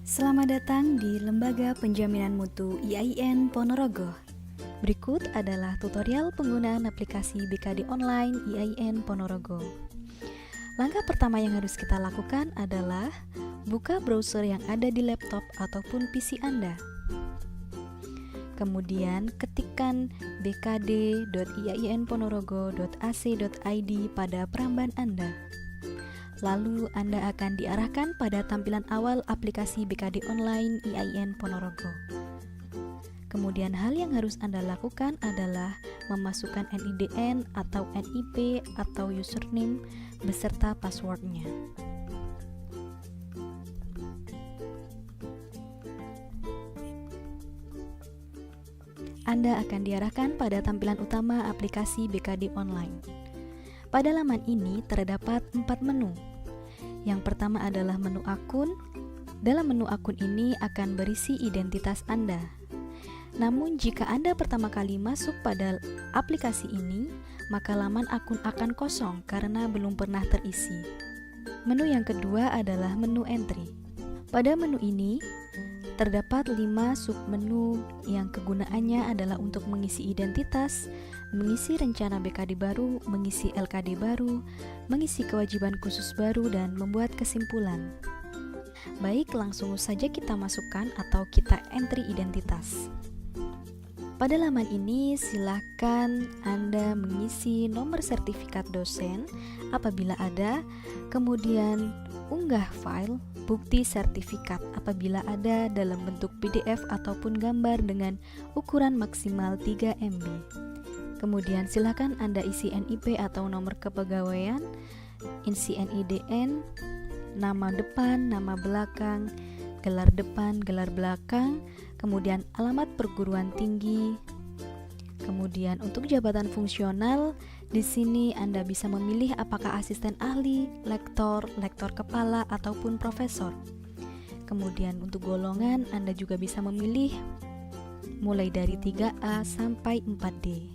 Selamat datang di Lembaga Penjaminan Mutu IAIN Ponorogo. Berikut adalah tutorial penggunaan aplikasi BKD Online IAIN Ponorogo. Langkah pertama yang harus kita lakukan adalah buka browser yang ada di laptop ataupun PC Anda. Kemudian ketikkan bkd.iainponorogo.ac.id pada peramban Anda. Lalu Anda akan diarahkan pada tampilan awal aplikasi BKD Online IAIN Ponorogo. Kemudian hal yang harus Anda lakukan adalah memasukkan NIDN atau NIP atau username beserta passwordnya. Anda akan diarahkan pada tampilan utama aplikasi BKD Online. Pada laman ini terdapat 4 menu. Yang pertama adalah menu akun. Dalam menu akun ini akan berisi identitas Anda. Namun jika Anda pertama kali masuk pada aplikasi ini, maka laman akun akan kosong karena belum pernah terisi. Menu yang kedua adalah menu entry. Pada menu ini terdapat 5 submenu yang kegunaannya adalah untuk mengisi identitas, mengisi rencana BKD baru, mengisi LKD baru, mengisi kewajiban khusus baru, dan membuat kesimpulan. Baik, langsung saja kita masukkan atau kita entry identitas. Pada laman ini, silakan Anda mengisi nomor sertifikat dosen apabila ada, kemudian unggah file bukti sertifikat apabila ada dalam bentuk PDF ataupun gambar dengan ukuran maksimal 3 MB. Kemudian silakan Anda isi NIP atau nomor kepegawaian, isi NIDN, nama depan, nama belakang, gelar depan, gelar belakang, kemudian alamat perguruan tinggi. Kemudian untuk jabatan fungsional, di sini Anda bisa memilih apakah asisten ahli, lektor, lektor kepala, ataupun profesor. Kemudian untuk golongan, Anda juga bisa memilih mulai dari 3A sampai 4D.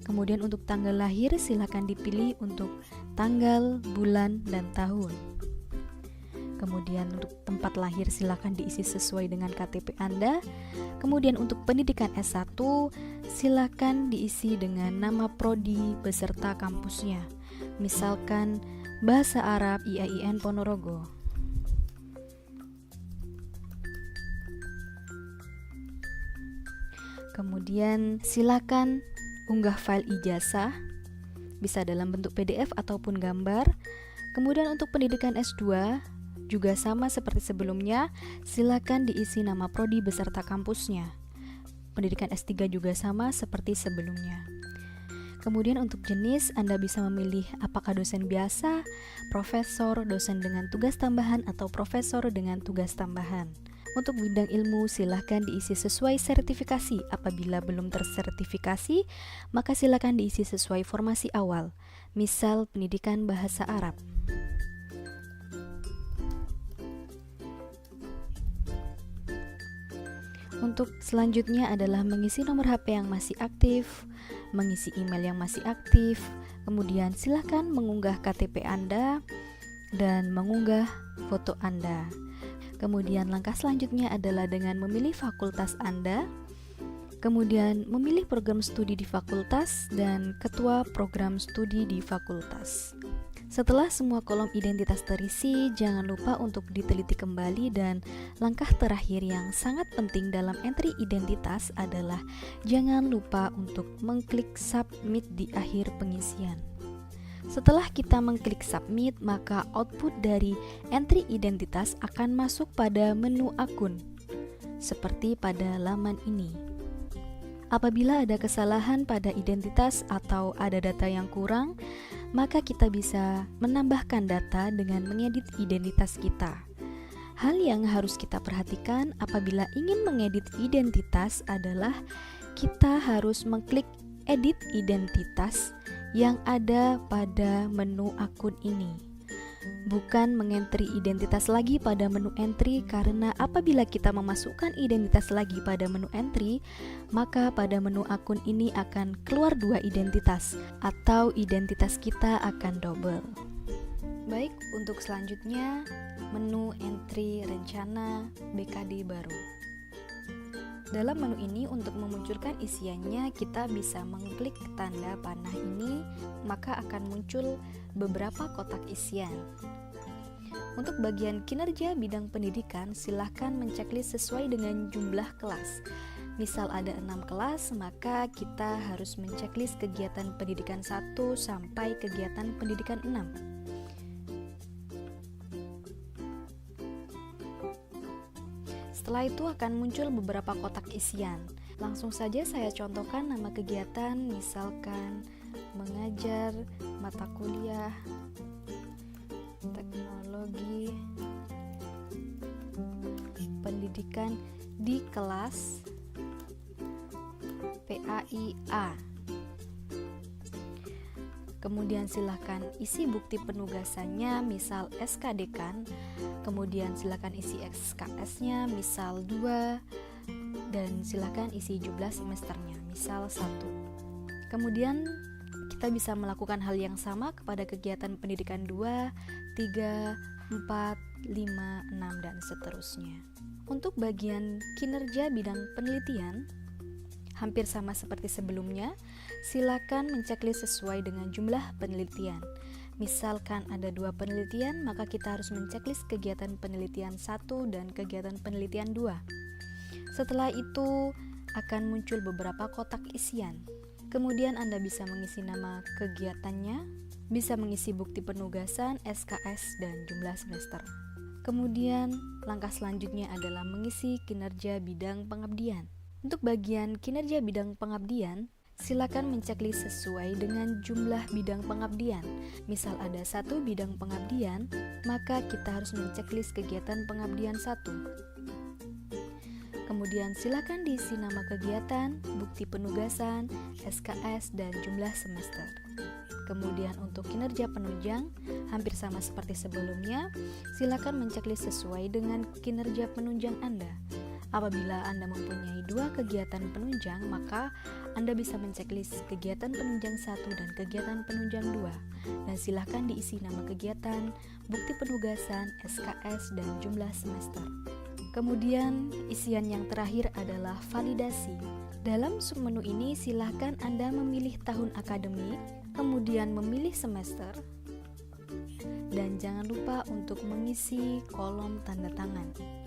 Kemudian untuk tanggal lahir, silakan dipilih untuk tanggal, bulan, dan tahun. Kemudian untuk tempat lahir silakan diisi sesuai dengan KTP Anda. Kemudian untuk pendidikan S1 silakan diisi dengan nama prodi beserta kampusnya. Misalkan Bahasa Arab IAIN Ponorogo. Kemudian silakan unggah file ijazah, bisa dalam bentuk PDF ataupun gambar. Kemudian untuk pendidikan S2 juga sama seperti sebelumnya, silakan diisi nama prodi beserta kampusnya. Pendidikan S3 juga sama seperti sebelumnya. Kemudian untuk jenis, Anda bisa memilih apakah dosen biasa, profesor, dosen dengan tugas tambahan, atau profesor dengan tugas tambahan. Untuk bidang ilmu, silakan diisi sesuai sertifikasi. Apabila belum tersertifikasi, maka silakan diisi sesuai formasi awal, misal pendidikan bahasa Arab. Untuk selanjutnya adalah mengisi nomor HP yang masih aktif, mengisi email yang masih aktif, kemudian silakan mengunggah KTP Anda dan mengunggah foto Anda. Kemudian langkah selanjutnya adalah dengan memilih fakultas Anda, kemudian memilih program studi di fakultas dan ketua program studi di fakultas. Setelah semua kolom identitas terisi, jangan lupa untuk diteliti kembali, dan langkah terakhir yang sangat penting dalam entry identitas adalah jangan lupa untuk mengklik submit di akhir pengisian. Setelah kita mengklik submit, maka output dari entry identitas akan masuk pada menu akun, seperti pada laman ini. Apabila ada kesalahan pada identitas atau ada data yang kurang, maka kita bisa menambahkan data dengan mengedit identitas kita. Hal yang harus kita perhatikan apabila ingin mengedit identitas adalah kita harus mengklik edit identitas yang ada pada menu akun ini. Bukan mengentry identitas lagi pada menu entry, karena apabila kita memasukkan identitas lagi pada menu entry, maka pada menu akun ini akan keluar 2 identitas atau identitas kita akan double. Baik, untuk selanjutnya menu entry rencana BKD baru. Dalam menu ini untuk memunculkan isiannya kita bisa mengklik tanda panah ini, maka akan muncul beberapa kotak isian. Untuk bagian kinerja bidang pendidikan, silahkan menceklis sesuai dengan jumlah kelas. Misal ada 6 kelas, maka kita harus menceklis kegiatan pendidikan 1 sampai kegiatan pendidikan 6. Setelah itu akan muncul beberapa kotak isian. Langsung saja saya contohkan nama kegiatan, misalkan mengajar mata kuliah teknologi pendidikan di kelas PAIA. Kemudian silahkan isi bukti penugasannya, misal SKD-kan. Kemudian silahkan isi SKS-nya, misal 2. Dan silahkan isi jumlah semesternya, misal 1. Kemudian kita bisa melakukan hal yang sama kepada kegiatan pendidikan 2, 3, 4, 5, 6, dan seterusnya. Untuk bagian kinerja bidang penelitian, hampir sama seperti sebelumnya, silakan menceklis sesuai dengan jumlah penelitian. Misalkan ada 2 penelitian, maka kita harus menceklis kegiatan penelitian 1 dan kegiatan penelitian 2. Setelah itu akan muncul beberapa kotak isian. Kemudian Anda bisa mengisi nama kegiatannya, bisa mengisi bukti penugasan, SKS, dan jumlah semester. Kemudian langkah selanjutnya adalah mengisi kinerja bidang pengabdian. Untuk bagian kinerja bidang pengabdian, silakan menceklis sesuai dengan jumlah bidang pengabdian. Misal ada 1 bidang pengabdian, maka kita harus menceklis kegiatan pengabdian 1. Kemudian silakan diisi nama kegiatan, bukti penugasan, SKS, dan jumlah semester. Kemudian untuk kinerja penunjang, hampir sama seperti sebelumnya, silakan menceklis sesuai dengan kinerja penunjang Anda. Apabila Anda mempunyai 2 kegiatan penunjang, maka Anda bisa menceklis kegiatan penunjang 1 dan kegiatan penunjang 2. Dan silahkan diisi nama kegiatan, bukti penugasan, SKS, dan jumlah semester. Kemudian isian yang terakhir adalah validasi. Dalam submenu ini silahkan Anda memilih tahun akademik, kemudian memilih semester, dan jangan lupa untuk mengisi kolom tanda tangan.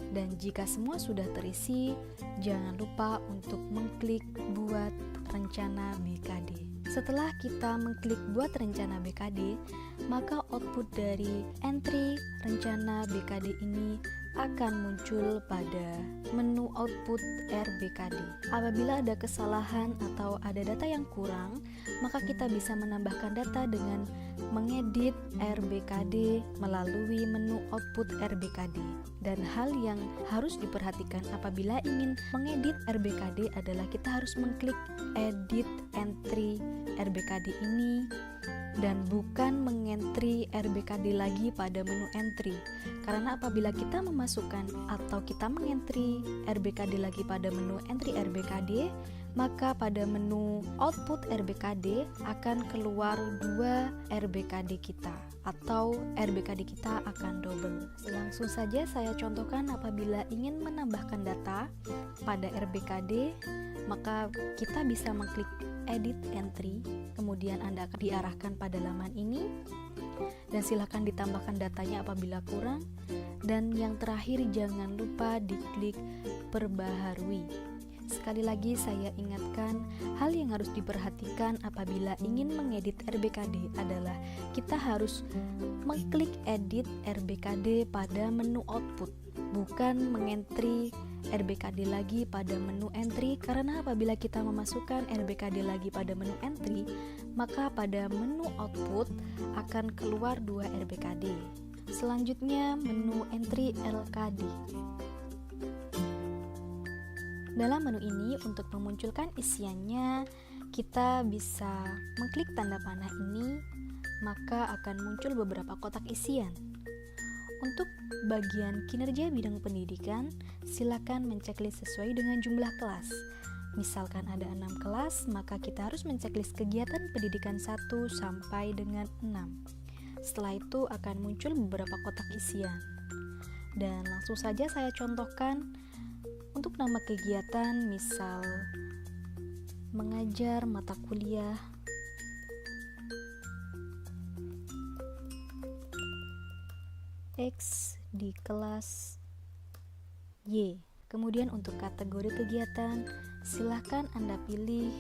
Dan jika semua sudah terisi, jangan lupa untuk mengklik buat rencana BKD. Setelah kita mengklik buat rencana BKD, maka output dari entry rencana BKD ini akan muncul pada menu output RBKD. Apabila ada kesalahan atau ada data yang kurang, maka kita bisa menambahkan data dengan mengedit RBKD melalui menu output RBKD. Dan hal yang harus diperhatikan apabila ingin mengedit RBKD adalah kita harus mengklik edit entry RBKD ini dan bukan mengentry RBKD lagi pada menu entry. Karena apabila kita memasukkan atau kita mengentry RBKD lagi pada menu entry RBKD, maka pada menu output RBKD akan keluar 2 RBKD kita atau RBKD kita akan double. Langsung saja saya contohkan apabila ingin menambahkan data pada RBKD, maka kita bisa mengklik edit entry, kemudian Anda akan diarahkan pada laman ini dan silakan ditambahkan datanya apabila kurang, dan yang terakhir jangan lupa diklik perbaharui. Sekali lagi saya ingatkan, hal yang harus diperhatikan apabila ingin mengedit RBKD adalah kita harus mengklik edit RBKD pada menu output, bukan mengentry RBKD lagi pada menu entry, karena apabila kita memasukkan RBKD lagi pada menu entry, maka pada menu output akan keluar 2 RBKD. Selanjutnya menu entry LKD. Dalam menu ini untuk memunculkan isiannya, kita bisa mengklik tanda panah ini, maka akan muncul beberapa kotak isian. Untuk bagian kinerja bidang pendidikan, silakan menceklis sesuai dengan jumlah kelas. Misalkan ada 6 kelas, maka kita harus menceklis kegiatan pendidikan 1 sampai dengan 6. Setelah itu akan muncul beberapa kotak isian. Dan langsung saja saya contohkan untuk nama kegiatan, misal mengajar mata kuliah X di kelas Y. Kemudian untuk kategori kegiatan, silahkan Anda pilih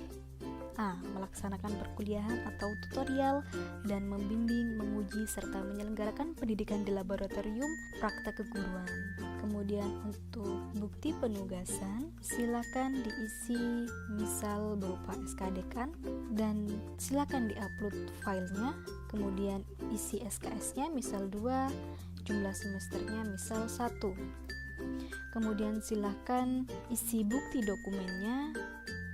A. Melaksanakan perkuliahan atau tutorial dan membimbing, menguji, serta menyelenggarakan pendidikan di laboratorium praktek keguruan. Kemudian untuk bukti penugasan, silakan diisi misal berupa SK Dekan dan silakan diupload filenya. Kemudian isi SKS-nya misal 2, jumlah semesternya misal 1. Kemudian silakan isi bukti dokumennya,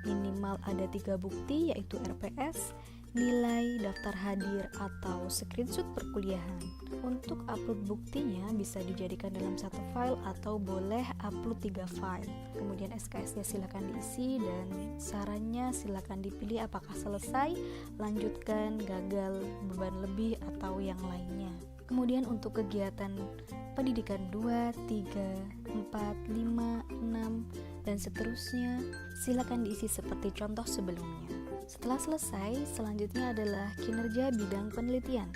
minimal ada 3 bukti yaitu RPS, nilai, daftar hadir, atau screenshot perkuliahan. Untuk upload buktinya bisa dijadikan dalam satu file atau boleh upload 3 file. Kemudian SKS-nya silakan diisi dan sarannya silakan dipilih apakah selesai, lanjutkan, gagal, beban lebih, atau yang lainnya. Kemudian untuk kegiatan pendidikan 2, 3, 4, 5, 6, dan seterusnya, silakan diisi seperti contoh sebelumnya. Setelah selesai, selanjutnya adalah kinerja bidang penelitian.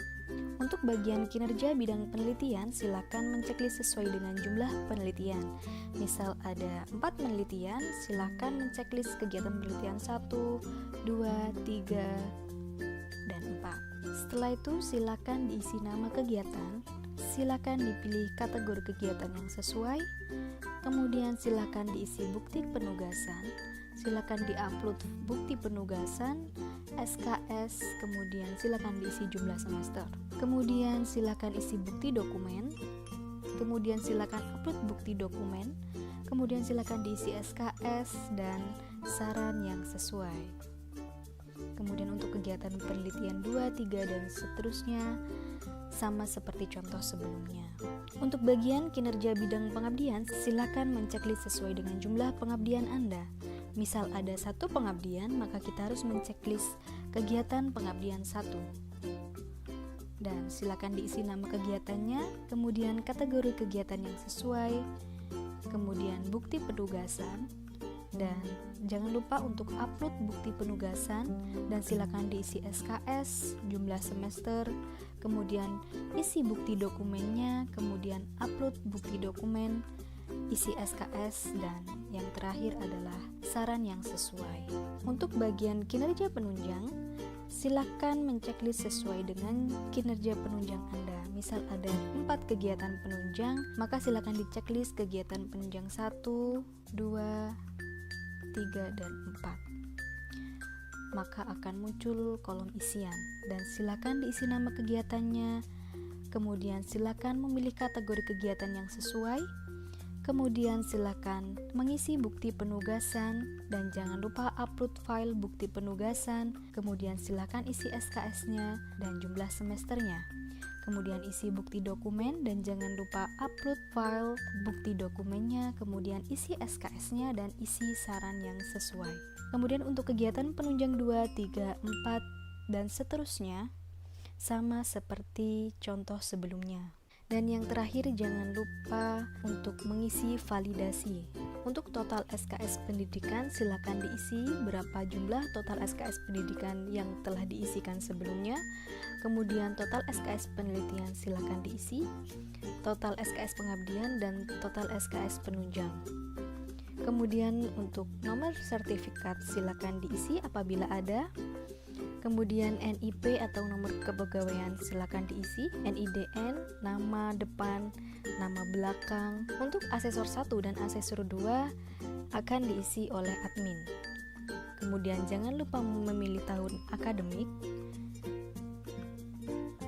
Untuk bagian kinerja bidang penelitian, silakan menceklis sesuai dengan jumlah penelitian. Misal ada 4 penelitian, silakan menceklis kegiatan penelitian 1, 2, 3, dan 4. Setelah itu, silakan diisi nama kegiatan, silakan dipilih kategori kegiatan yang sesuai, kemudian silakan diisi bukti penugasan, silakan diupload bukti penugasan, SKS, kemudian silakan diisi jumlah semester. Kemudian silakan isi bukti dokumen, kemudian silakan upload bukti dokumen, kemudian silakan diisi SKS dan saran yang sesuai. Kemudian untuk kegiatan penelitian 2, 3, dan seterusnya sama seperti contoh sebelumnya. Untuk bagian kinerja bidang pengabdian, silakan menceklis sesuai dengan jumlah pengabdian Anda. Misal ada 1 pengabdian, maka kita harus menceklis kegiatan pengabdian 1. Dan silakan diisi nama kegiatannya, kemudian kategori kegiatan yang sesuai, kemudian bukti penugasan, dan jangan lupa untuk upload bukti penugasan dan silakan diisi SKS, jumlah semester, kemudian isi bukti dokumennya, kemudian upload bukti dokumen, isi SKS, dan yang terakhir adalah saran yang sesuai. Untuk bagian kinerja penunjang, silakan menceklis sesuai dengan kinerja penunjang Anda. Misal ada 4 kegiatan penunjang, maka silakan diceklis kegiatan penunjang 1, 2, 3, dan 4. Maka akan muncul kolom isian dan silakan diisi nama kegiatannya. Kemudian silakan memilih kategori kegiatan yang sesuai. Kemudian silakan mengisi bukti penugasan dan jangan lupa upload file bukti penugasan. Kemudian silakan isi SKS-nya dan jumlah semesternya. Kemudian isi bukti dokumen dan jangan lupa upload file bukti dokumennya, kemudian isi SKS-nya dan isi saran yang sesuai. Kemudian untuk kegiatan penunjang 2, 3, 4, dan seterusnya sama seperti contoh sebelumnya. Dan yang terakhir, jangan lupa untuk mengisi validasi. Untuk total SKS pendidikan, silakan diisi berapa jumlah total SKS pendidikan yang telah diisikan sebelumnya. Kemudian total SKS penelitian silakan diisi, total SKS pengabdian, dan total SKS penunjang. Kemudian untuk nomor sertifikat silakan diisi apabila ada. Kemudian NIP atau nomor kepegawaian silakan diisi, NIDN, nama depan, nama belakang. Untuk asesor 1 dan asesor 2 akan diisi oleh admin. Kemudian jangan lupa memilih tahun akademik.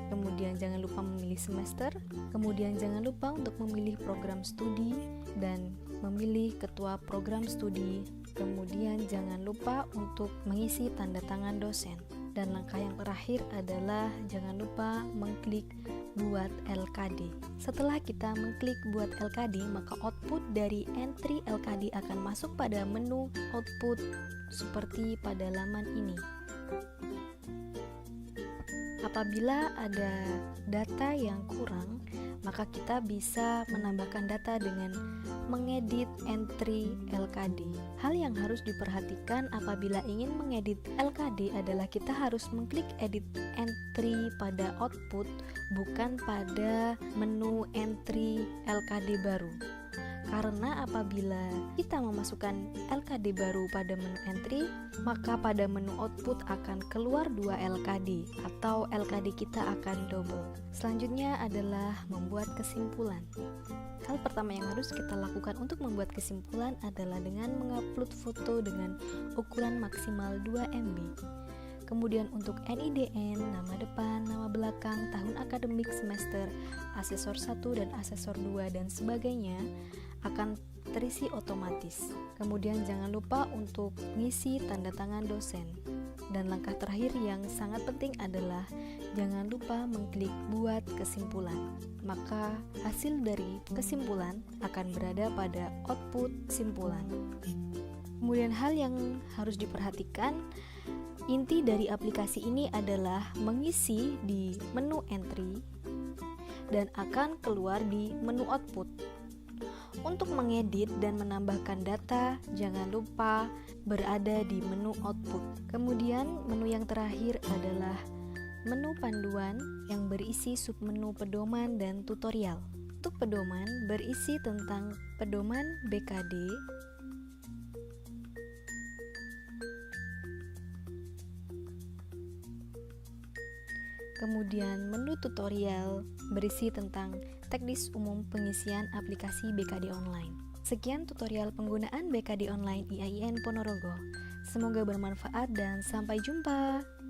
Kemudian jangan lupa memilih semester. Kemudian jangan lupa untuk memilih program studi dan memilih ketua program studi. Kemudian jangan lupa untuk mengisi tanda tangan dosen. Dan langkah yang terakhir adalah jangan lupa mengklik buat LKD. Setelah kita mengklik buat LKD, maka output dari entry LKD akan masuk pada menu output seperti pada laman ini. apabila ada data yang kurang, maka kita bisa menambahkan data dengan mengedit entry LKD. Hal yang harus diperhatikan apabila ingin mengedit LKD adalah kita harus mengklik edit entry pada output, bukan pada menu entry LKD baru. Karena apabila kita memasukkan LKD baru pada menu entry, maka pada menu output akan keluar 2 LKD atau LKD kita akan double. Selanjutnya adalah membuat kesimpulan. Hal pertama yang harus kita lakukan untuk membuat kesimpulan adalah dengan mengupload foto dengan ukuran maksimal 2 MB. Kemudian untuk NIDN, nama depan, nama belakang, tahun akademik, semester, asesor 1 dan asesor 2 dan sebagainya akan terisi otomatis. Kemudian jangan lupa untuk mengisi tanda tangan dosen. Dan langkah terakhir yang sangat penting adalah jangan lupa mengklik buat kesimpulan. Maka hasil dari kesimpulan akan berada pada output kesimpulan. Kemudian hal yang harus diperhatikan, inti dari aplikasi ini adalah mengisi di menu entry dan akan keluar di menu output. Untuk mengedit dan menambahkan data, jangan lupa berada di menu output. Kemudian menu yang terakhir adalah menu panduan yang berisi submenu pedoman dan tutorial. Untuk pedoman berisi tentang pedoman BKD, kemudian menu tutorial berisi tentang teknis umum pengisian aplikasi BKD Online. Sekian tutorial penggunaan BKD Online IAIN Ponorogo. Semoga bermanfaat dan sampai jumpa.